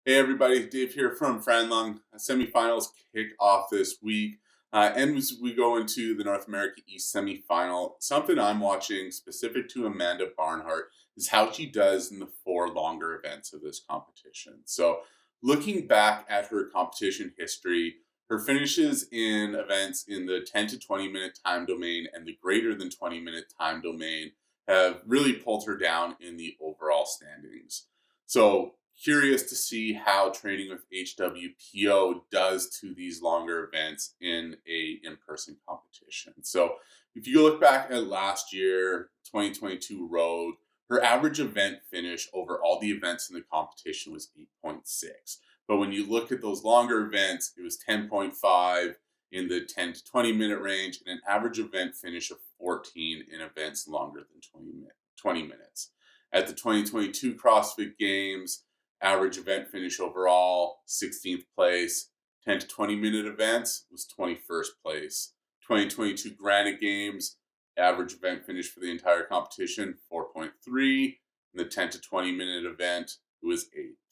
Hey everybody, Dave here from Franlong. Semifinals kick off this week, and as we go into the North America East Semifinal, something I'm watching specific to Amanda Barnhart is how she does in the four longer events of this competition. So, looking back at her competition history, her finishes in events in the 10 to 20 minute time domain and the greater than 20-minute time domain have really pulled her down in the overall standings. So, curious to see how training with HWPO does to these longer events in a in-person competition. So if you look back at last year, 2022 road, her average event finish over all the events in the competition was 8.6. But when you look at those longer events, it was 10.5 in the 10 to 20 minute range and an average event finish of 14 in events longer than 20 minutes. At the 2022 CrossFit Games, average event finish overall, 16th place. 10 to 20 minute events was 21st place. 2022 Granite Games, average event finish for the entire competition, 4.3. In the 10 to 20 minute event, it was 8th.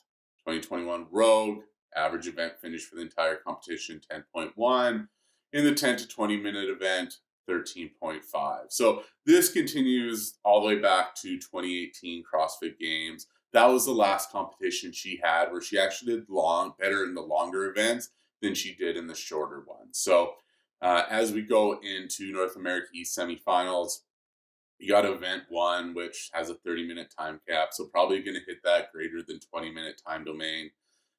2021 Rogue, average event finish for the entire competition, 10.1. In the 10 to 20 minute event, 13.5. So this continues all the way back to 2018 CrossFit Games. That was the last competition she had where she actually did better in the longer events than she did in the shorter ones. So as we go into North America East Semifinals, you got event one, which has a 30-minute time cap, so probably going to hit that greater than 20-minute time domain.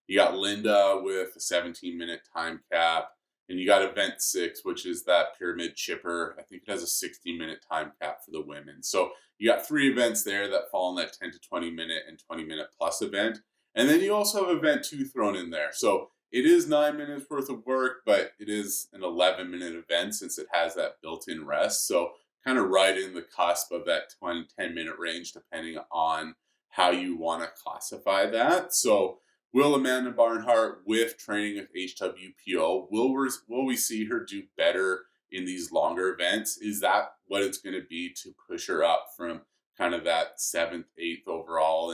You got Linda with a 17-minute time cap, and you got event six, which is that pyramid chipper. I think it has a 60-minute time cap for the women. So you got three events there that fall in that 10 to 20-minute and 20-minute plus event. And then you also have event two thrown in there. So it is 9 minutes worth of work, but it is an 11-minute event since it has that built-in rest. So kind of right in the cusp of that 10-minute range, depending on how you want to classify that. So will Amanda Barnhart, with training with HWPO, will we see her do better in these longer events? Is that what it's going to be to push her up from kind of that seventh, eighth overall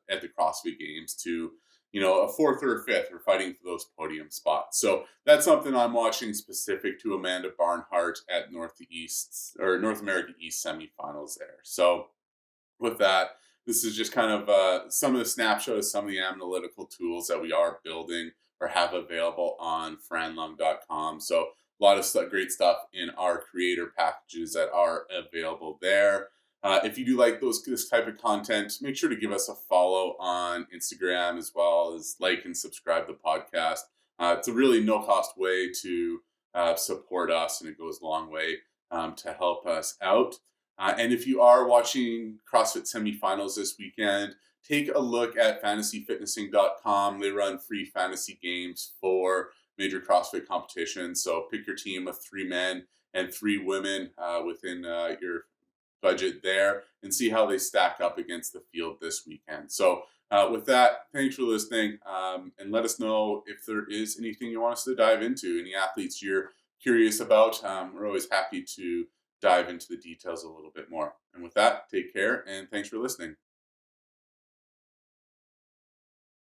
at the CrossFit Games to a fourth or a fifth or fighting for those podium spots? So that's something I'm watching specific to Amanda Barnhart at North America East Semifinals there. So with that, this is just kind of some of the snapshots, some of the analytical tools that we are building or have available on franlung.com. So a lot of great stuff in our creator packages that are available there. If you do like this type of content, make sure to give us a follow on Instagram as well as like and subscribe to the podcast. It's a really no-cost way to support us, and it goes a long way to help us out. And if you are watching CrossFit semifinals this weekend, take a look at fantasyfitnessing.com. They run free fantasy games for major CrossFit competitions. So pick your team of 3 men and 3 women within your budget there and see how they stack up against the field this weekend. So with that, thanks for listening, and let us know if there is anything you want us to dive into, any athletes you're curious about. We're always happy to dive into the details a little bit more. And with that, take care and thanks for listening.